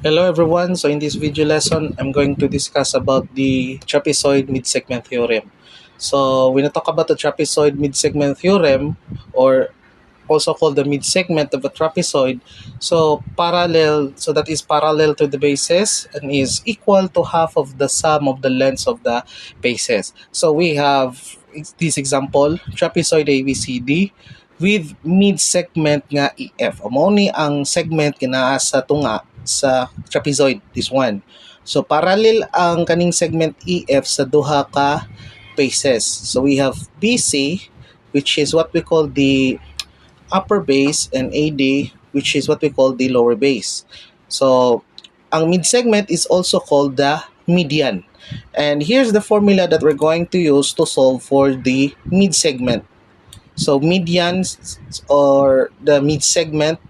Hello everyone. So in this video lesson, I'm going to discuss about the trapezoid mid-segment theorem. So when I talk about the trapezoid mid-segment theorem, or also called the mid-segment of a trapezoid, so that is parallel to the bases and is equal to half of the sum of the lengths of the bases. So we have this example, trapezoid ABCD with mid-segment nga EF. Amo ni ang segment kinaa sa tunga sa trapezoid, this one. So parallel ang kaning segment EF sa duha ka bases. So we have BC, which is what we call the upper base, and AD, which is what we call the lower base. So ang mid-segment is also called the median. And here's the formula that we're going to use to solve for the mid-segment. So median or the mid-segment.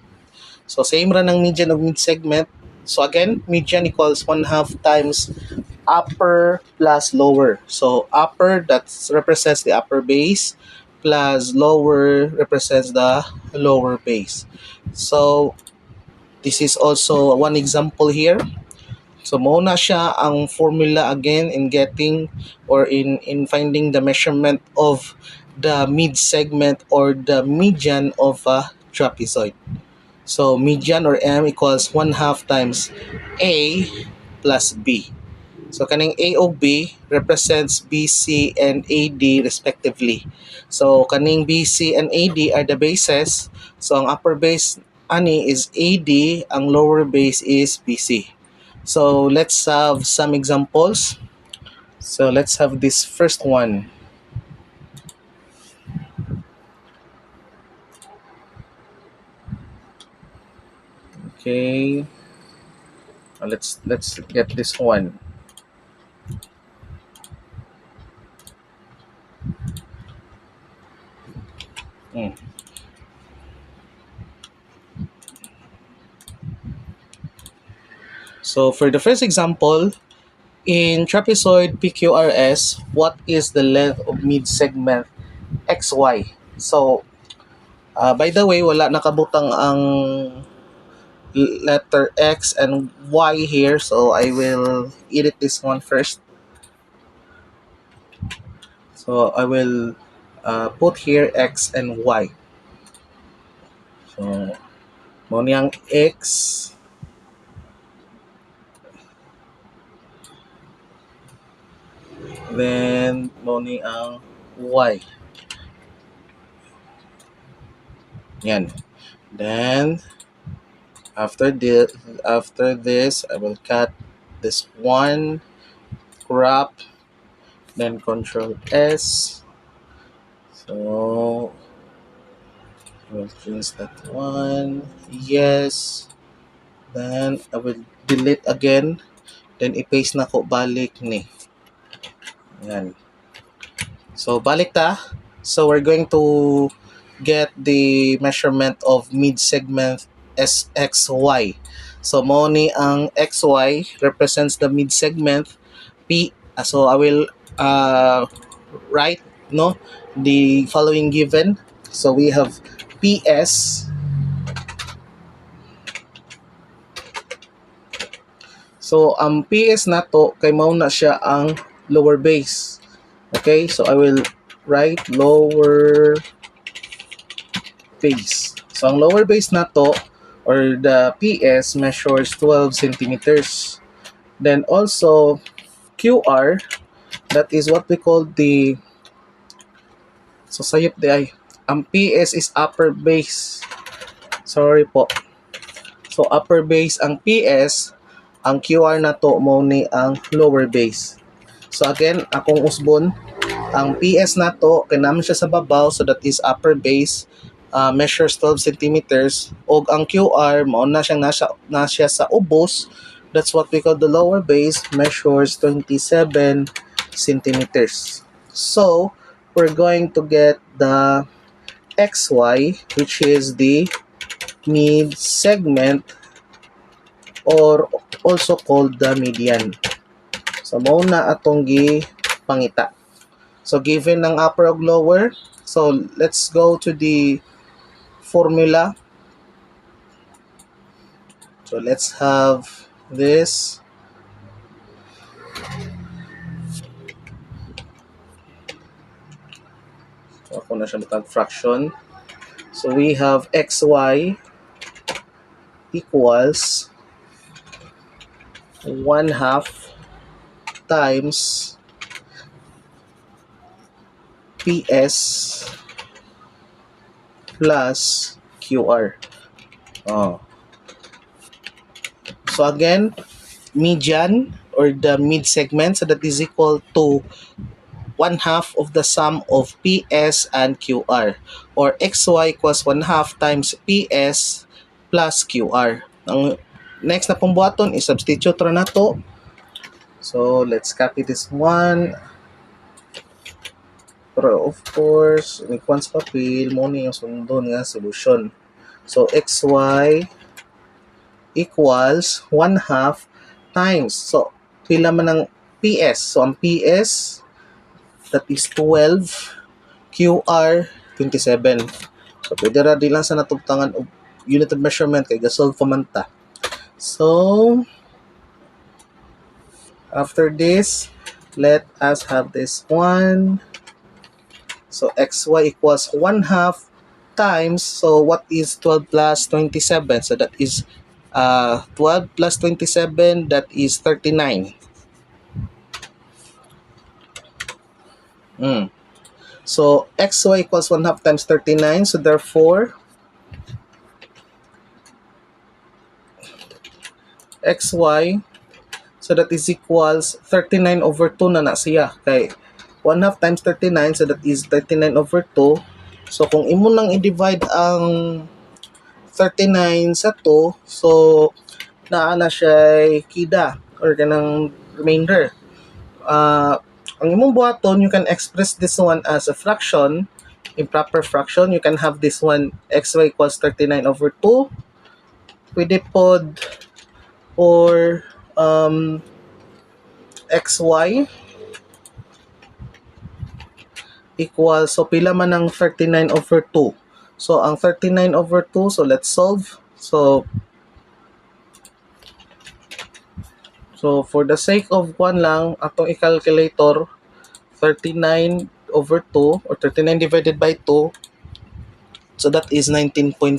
So same ra ng median of mid-segment. So again, median equals 1/2 times upper plus lower. So upper, that represents the upper base, plus lower represents the lower base. So this is also one example here. So muna siya ang formula again in getting or in finding the measurement of the mid segment or the median of a trapezoid. So median or M equals 1/2 times A plus B. So kaning A o B represents BC and AD respectively. So kaning BC and AD are the bases. So ang upper base ani is AD, ang lower base is BC. So let's have some examples. So let's have this first one. Okay. Let's get this one. So for the first example, in trapezoid PQRS, what is the length of mid-segment XY? So, by the way, wala nakabutang ang letter X and Y here. So, I will edit this one first. So, I will put here X and Y. So, mo niyang X. Then, mo niyang Y. Yan. Then, after this, I will cut this one, crop, then Control S. So I will change that one. Yes. Then I will delete again. Then i-paste na ko balik ni. Yan. So balik ta. So we're going to get the measurement of mid-segment SXY. So mo ni ang XY represents the mid-segment P. So I will write the following given. So we have PS. So ang PS nato kay mao na siya ang lower base. Okay, so I will write lower base. So ang lower base nato or the PS measures 12 centimeters. Then also QR, that is what we call the, so sayop di ay, ang PS is upper base. Sorry po. So upper base ang PS, ang QR na to mo ni ang lower base. So again, akong usbon, ang PS na to kinam siya sa babaw, so that is upper base, measures 12 centimeters, og ang QR mao na siyang nasya sa ubos, that's what we call the lower base, measures 27 centimeters. So we're going to get the XY, which is the mid segment or also called the median. So mao na atong gipangita. So given ng upper ug lower, so let's go to the formula. So let's have this. So, ako na siya matag fraction. So we have xy equals 1/2 times PS plus QR. Oh. So again, median or the mid segment, so that is equal to 1/2 of the sum of PS and QR, or XY equals 1/2 times PS plus QR. Ang next na pong buhaton is substitute ra nato. So let's copy this one. Pero of course, ikuan sa papel mo ni yung sundon nga solution. So xy equals 1/2 times. So pila man ang PS? So ang PS, that is 12, QR 27. So pwede ra di lang sa natugtangan og unit of measurement kay gasolve pa man ta. So after this, let us have this one. So xy equals 1/2 times, so what is 12 plus 27? So that is 12 plus 27, that is 39. So xy equals 1/2 times 39, so therefore xy, so that is equals 39 over 2 na siya, kay 1/2 times 39, so that is 39 over 2. So kung imo nang i-divide ang 39 sa 2, so naa na siya kida or kanang remainder. Ang imong buhaton, you can express this one as a fraction, improper fraction. You can have this one xy equals 39 over 2. Pwede pod or xy equals, so pila man ang 39 over 2. So ang 39 over 2, so let's solve. So for the sake of one lang, atong i-calculator, 39 over 2 or 39 divided by 2, so that is 19.5.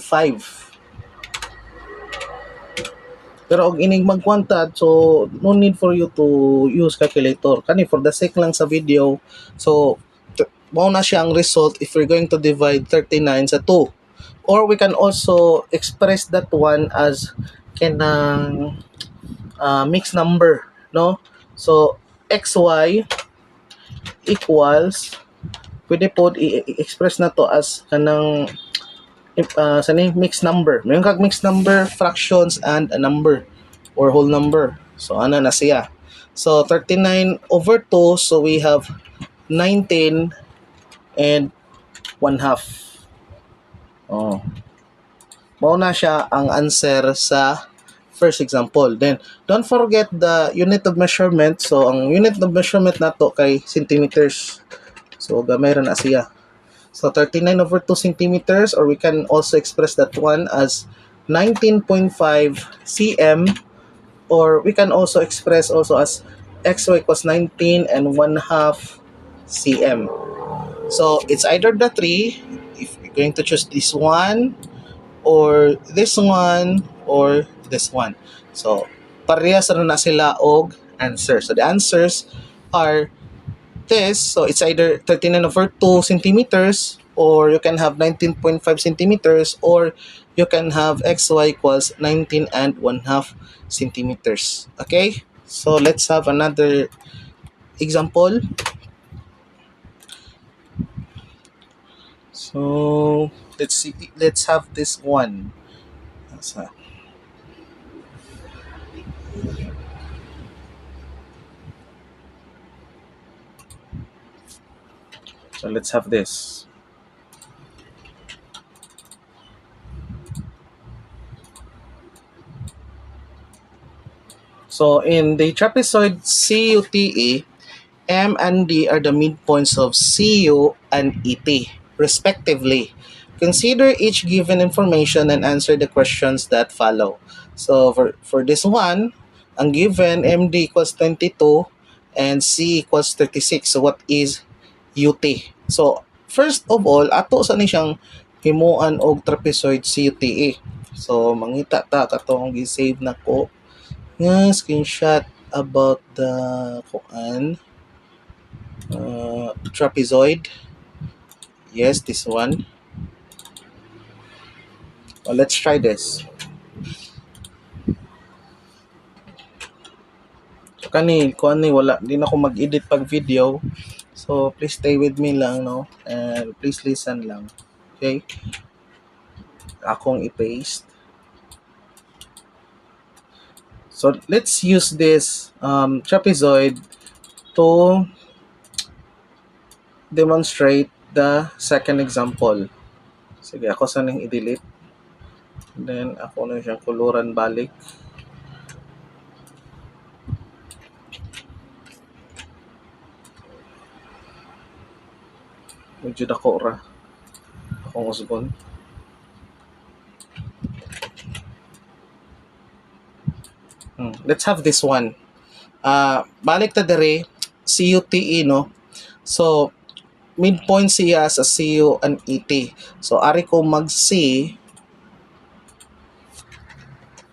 Pero og ining magkwantad, so no need for you to use calculator. Kani for the sake lang sa video, so mao na siya ang result if we're going to divide 39 sa 2. Or we can also express that one as kanang mixed number, no? So xy equals, pwede po i-express na to as kanang sa mixed number. Mayroon kag mixed number, fractions, and a number or whole number. So ana na siya. So 39 over 2, so we have 19 and 1/2. Oh. Mao na siya ang answer sa first example. Then don't forget the unit of measurement. So ang unit of measurement nato kay centimeters. So gamay ra na siya. So 39 over 2 centimeters, or we can also express that one as 19.5 cm, or we can also express also as xy equals 19 and 1/2 cm. So it's either the 3, if you're going to choose this one, or this one, or this one. So parehas na sila og answer. So the answers are this. So it's either 39 over 2 centimeters, or you can have 19.5 centimeters, or you can have xy equals 19 and 1/2 centimeters. Okay? So let's have another example. So let's see. Let's have this one. So let's have this. So in the trapezoid CUTE, M and D are the midpoints of CU and ET, respectively. Consider each given information and answer the questions that follow. So for this one, ang given MD equals 22 and C equals 36. So what is UT? So first of all, ato sa ni siyang himuan og trapezoid CUTE. So mangita ta katong gi-save na ko nga screenshot about the trapezoid. Yes, this one. Well, let's try this. Kani wala din ako mag-edit pag video. So please stay with me lang, no? And please listen lang. Okay? Akong i-paste. So let's use this trapezoid to demonstrate the second example. Sige, ako sanang i-delete. Then ako na siyang kuluran balik. Medyo dako ra akong usbon. Let's have this one. Balik ta dere CUTE, no? So midpoint siya sa CU and ET. So ari ko mag C.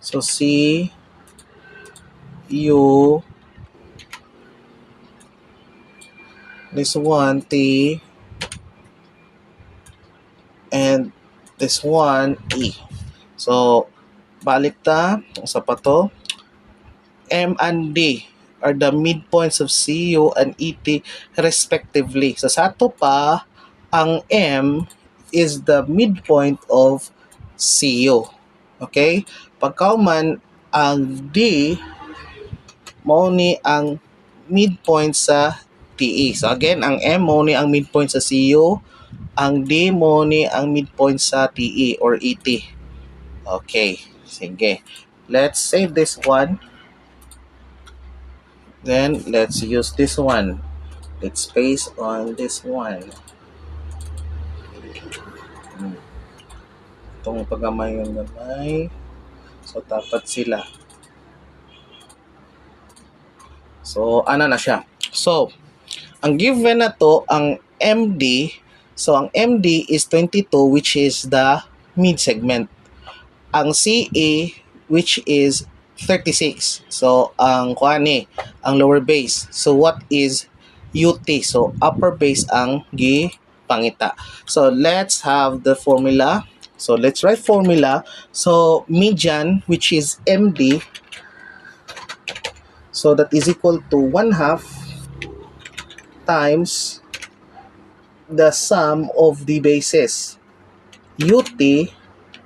So C U, this one T, and this one E. So balik ta sa pa to. M and D are the midpoints of CU and ET respectively. So sa ato pa, ang M is the midpoint of CU. Okay? Pagkauman, ang D mao ni ang midpoint sa TE. So again, ang M mao ni ang midpoint sa CU, ang D mo ni ang midpoint sa TE or ET. Okay, sige. Let's save this one. Then, let's use this one. Let's paste on this one. Itong pagamay yung gamay. So, tapat sila. So, ano na siya? So, ang given na to, ang MD. So, ang MD is 22, which is the mid-segment. Ang CA, which is 36. So, ang kuani, ang lower base. So, what is UT? So, upper base ang gipangita. So, let's have the formula. So, let's write formula. So, median, which is MD. So, that is equal to 1/2 times the sum of the bases. UT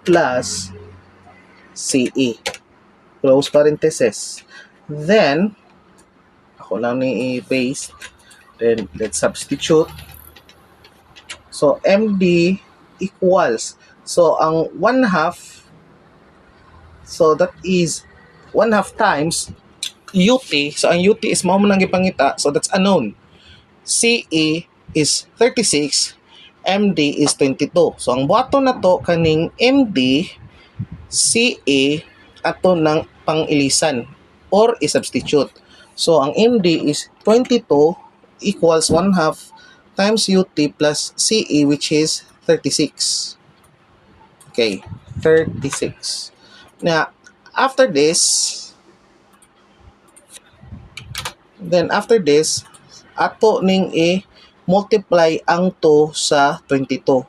plus CE. Close parenthesis. Then, ako lang ni i-paste. Then, let's substitute. So, MD equals. So, ang 1/2, so that is 1/2 times UT. So, ang UT is mao man ang gipangita. So, that's unknown. CE is 36. MD is 22. So, ang buhaton na to kaning MD, CE, ato ng pang-ilisan or i-substitute. So, ang MD is 22 equals 1/2 times UT plus CE, which is 36. Okay, 36. Now, after this, ato ning i-multiply ang to sa 22.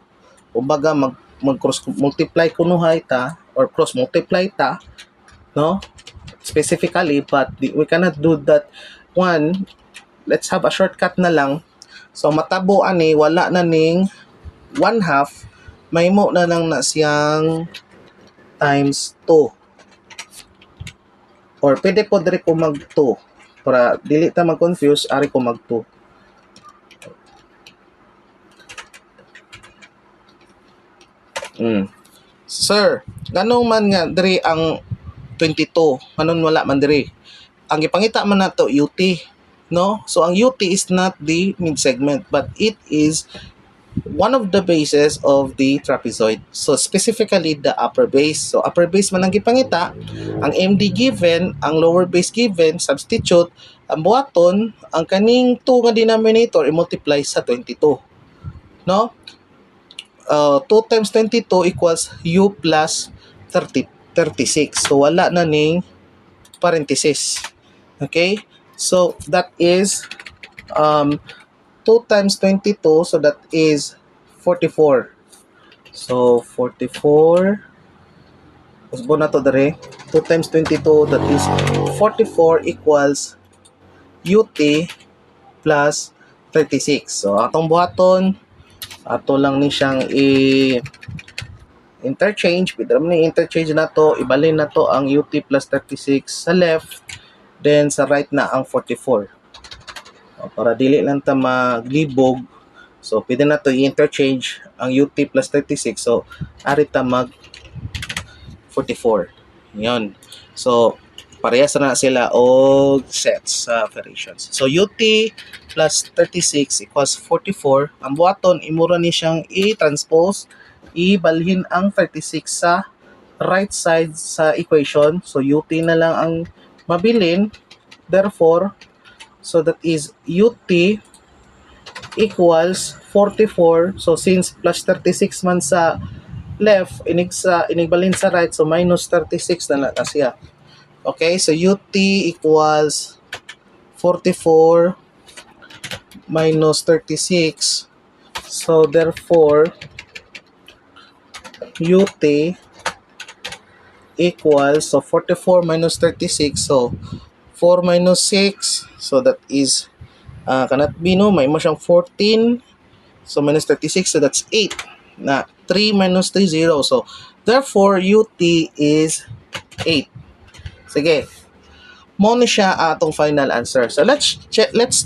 Kumbaga, mag-cross multiply kunuhay ta or cross multiply ta, no, specifically, but we cannot do that one. Let's have a shortcut na lang. So matabo ani wala na ning 1/2, mahimo na lang na siyang times 2, or pwede po dire ko mag 2 para dili ta mag-confuse. Ari ko mag 2. Sir, ganong man nga diri ang 22, manon wala man diri. Ang ipangita man nato UT, no? So ang UT is not the mid segment, but it is one of the bases of the trapezoid. So specifically the upper base. So upper base man ang gipangita, ang MD given, ang lower base given, substitute, ang buhaton, ang kaning 2 nga denominator i-multiply sa 22. No? 2 times 22 equals U plus 36. So wala na ning parenthesis. Okay? So that is 2 times 22, so that is 44. So 44, usbo na to dere, 2 times 22, that is 44 equals UT plus 36. So atong buhaton, ato lang ni siyang interchange, pwede naman interchange na to, ibalin na to ang UT plus 36 sa left, then sa right na ang 44. Para dili lang ta maglibog, so pwede na to i-interchange ang UT plus 36, so ari ta mag 44. Yun. So parehas na sila og sets sa operations. So UT plus 36 equals 44. Ang buhaton imura ni siyang i-transpose, ibalhin ang 36 sa right side sa equation. So UT na lang ang mabilin. Therefore, so that is UT equals 44. So since plus 36 man sa left, inigbalin sa right, so minus 36 na lang siya. Okay, so UT equals 44 minus 36. So therefore, UT equals, so 44 minus 36, so 4 minus 6, so that is cannot be, no, may mo siyang 14, so minus 36, so that's 8 na 3 minus 3, 0. So therefore UT is 8. Sige, mo ni siya atong final answer. So let's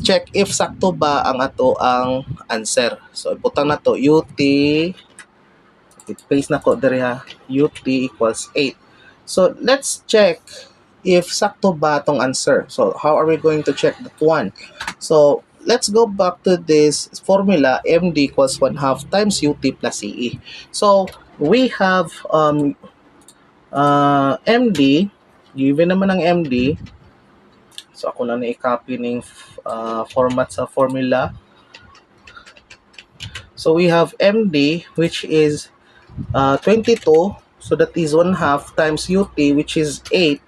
check if sakto ba ang ato ang answer. So ibutang na to UT, paste na ko diri ha, UT equals 8. So let's check if sakto ba tong answer. So how are we going to check that one? So let's go back to this formula, MD equals 1/2 times UT plus CE. So we have MD, given naman ang MD. So ako na i-copy ng format sa formula. So we have MD, which is 22, so that is 1/2 times UT, which is 8,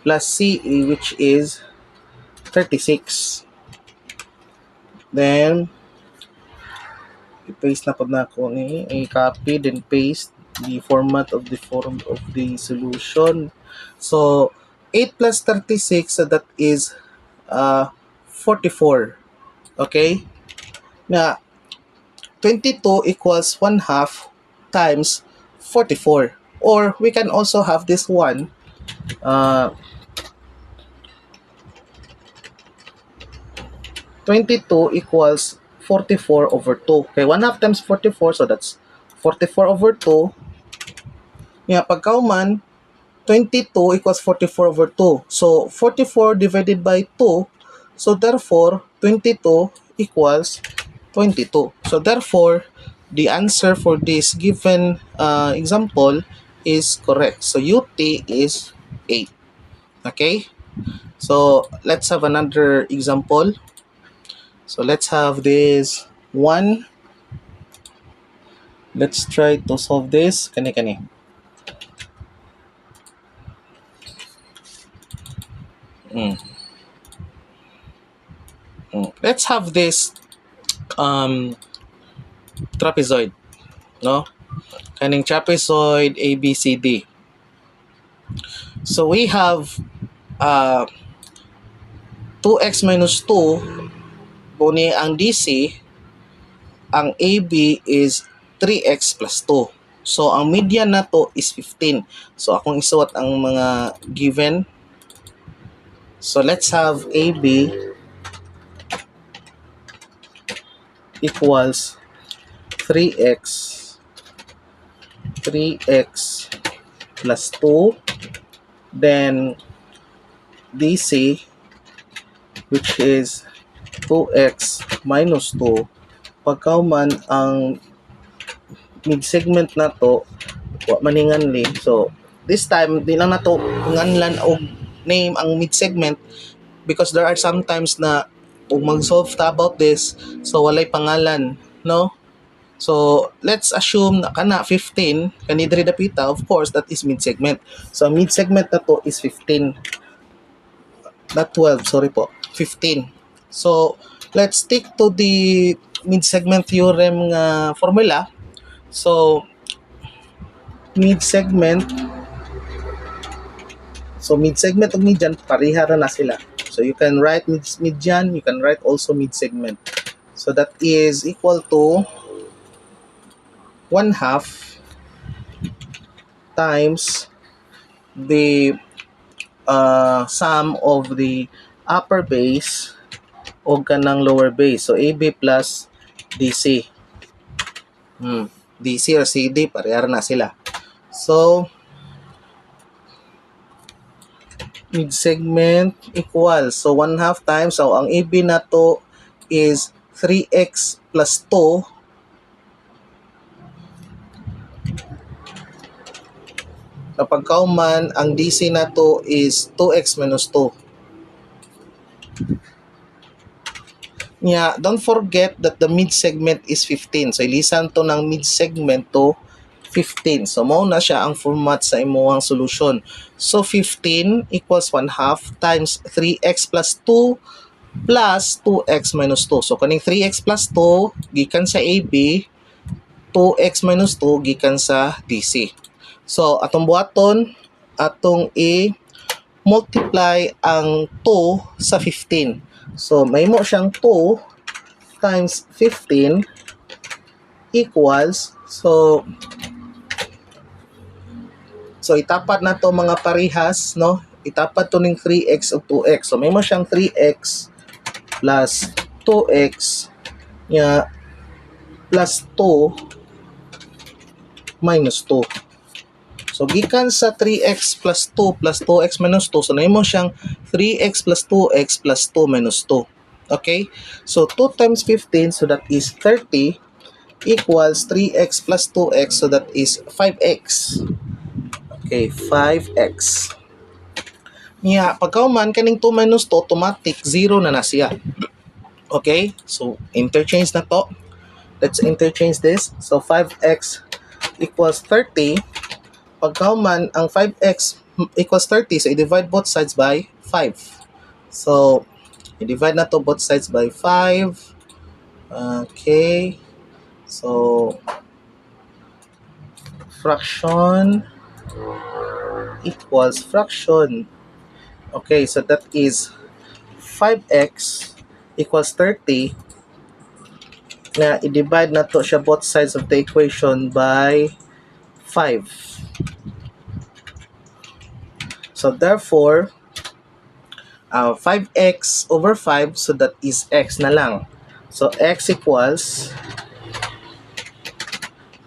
plus CE, which is 36. Then i-paste na po na ako ni i-copy, then paste the format of the solution. So 8 plus 36, so that is 44. Okay? Now 22 equals 1/2 times 44. Or we can also have this one, 22 equals 44 over 2. Okay, 1/2 times 44, so that's 44 over 2. Yeah, pagkauman, 22 equals 44 over 2. So 44 divided by 2, so therefore 22 equals 22. So therefore, the answer for this given example is correct. So UT is 8. Okay? So let's have another example. So let's have this one. Let's try to solve this. Kani. Let's have this trapezoid, no? Kaning trapezoid ABCD. So we have 2x minus 2 kuni ang DC, ang AB is 3x plus 2. So ang median na to is 15. So akong isuot ang mga given. So let's have AB equals 3x plus 2, then DC, which is 2x minus 2, pagkauman ang mid-segment na to wa maninganli. So this time di lang nato nganlan og name ang mid-segment because there are sometimes na kung mag-solve ta about this, so walay pangalan, no? So let's assume na kana 15 kani diri dapita, of course that is mid-segment. So mid-segment na to is 15, not 12, sorry po, 15. So let's stick to the mid-segment theorem nga formula. So mid-segment, ug median pareha ra na sila. So you can write median, you can write also mid-segment. So that is equal to 1/2 times the sum of the upper base o kanang lower base. So AB plus DC. DC or CD, pareha na sila. So mid-segment equals, so 1/2 times, so ang AB na to is 3x plus 2 kapag kauman ang DC na to is 2x minus 2. Yeah, don't forget that the mid-segment is 15. So ilisan to ng mid-segment to 15. So mao na siya ang format sa imuhang solution. So 15 equals 1/2 times 3x plus 2 plus 2x minus 2. So kaning 3x plus 2 gikan sa AB, 2x minus 2 gikan sa DC. So atong buhaton, atong i-multiply ang 2 sa 15. So mahimo siyang 2 times 15 equals, so itapat na to mga parehas, no? Itapat to ning 3x ug 2x. So may mo siyang 3x plus 2x nya plus 2 minus 2. So gikan sa 3x plus 2 plus 2x minus 2, so may mo siyang 3x plus 2x plus 2 minus 2. Okay? So 2 times 15, so that is 30 equals 3x plus 2x, so that is 5x. Okay, 5x. Nya pagkauman kaning 2 minus 2 automatic 0 na siya. Okay? So interchange na to. Let's interchange this. So 5x equals 30. Pagkauman ang 5x equals 30, so i-divide both sides by 5. So i-divide na to both sides by 5. Okay. So fraction equals fraction. Okay, so that is 5x equals 30 na i-divide na to siya both sides of the equation by 5. So therefore 5x over 5, so that is x na lang. So x equals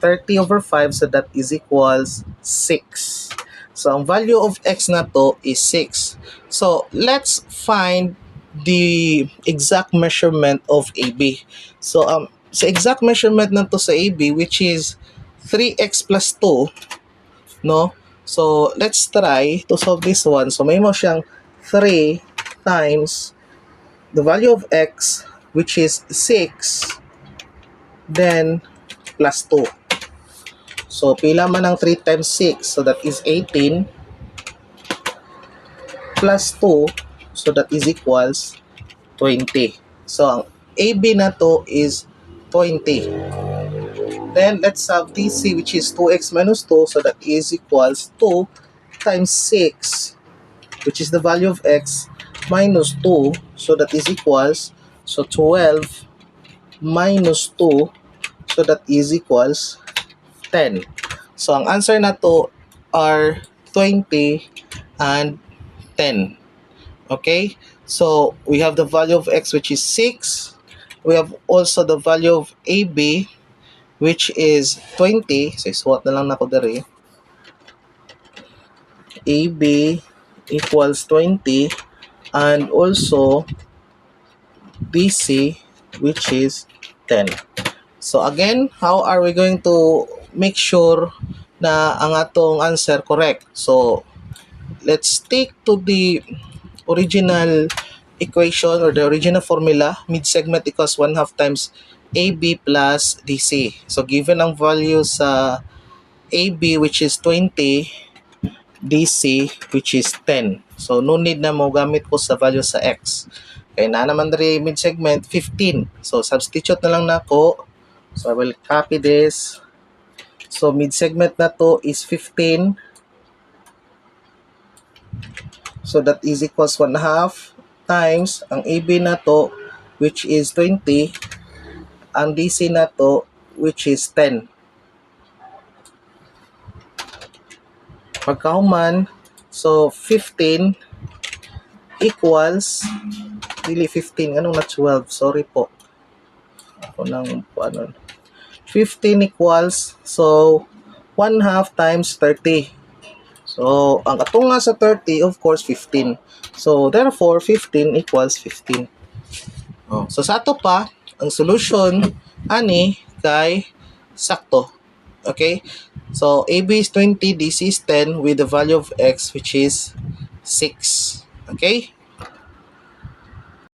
30 over 5, so that is equals 6. So ang value of x na to is 6. So let's find the exact measurement of AB. So sa exact measurement na to sa AB, which is 3x plus 2, no? So let's try to solve this one. So may mo siyang 3 times the value of x, which is 6, then plus 2. So pila man ang 3 times 6, so that is 18, plus 2, so that is equals 20. So ang AB na to is 20. Then let's have DC, which is 2x minus 2, so that is equals 2 times 6, which is the value of x, minus 2, so that is equals, so 12 minus 2, so that is equals 10. So ang answer na to are 20 and 10. Okay? So we have the value of x, which is 6. We have also the value of AB, which is 20. So isuwat na lang nako dere. AB equals 20, and also BC, which is 10. So again, how are we going to make sure na ang atong answer correct? So let's stick to the original equation or the original formula. Mid-segment equals 1/2 times AB plus DC. So given ang value sa AB which is 20, DC which is 10. So no need na mo gamit ko sa value sa X. Kaya na naman rin mid-segment 15. So substitute na lang nako. So I will copy this. So mid-segment na to is 15. So that is equals 1/2 times ang AB na to which is 20. Ang DC na to which is 10. Pagkahuman, so 15 equals, really 15, anong na 12? Sorry po. Ako nang, 15 equals, so 1/2 times 30. So, ang atong nga sa 30, of course, 15. So, therefore, 15 equals 15. Oh, so, sa ato pa, ang solution, ani, kay sakto. Okay? So, AB is 20, DC is 10 with the value of X which is 6. Okay?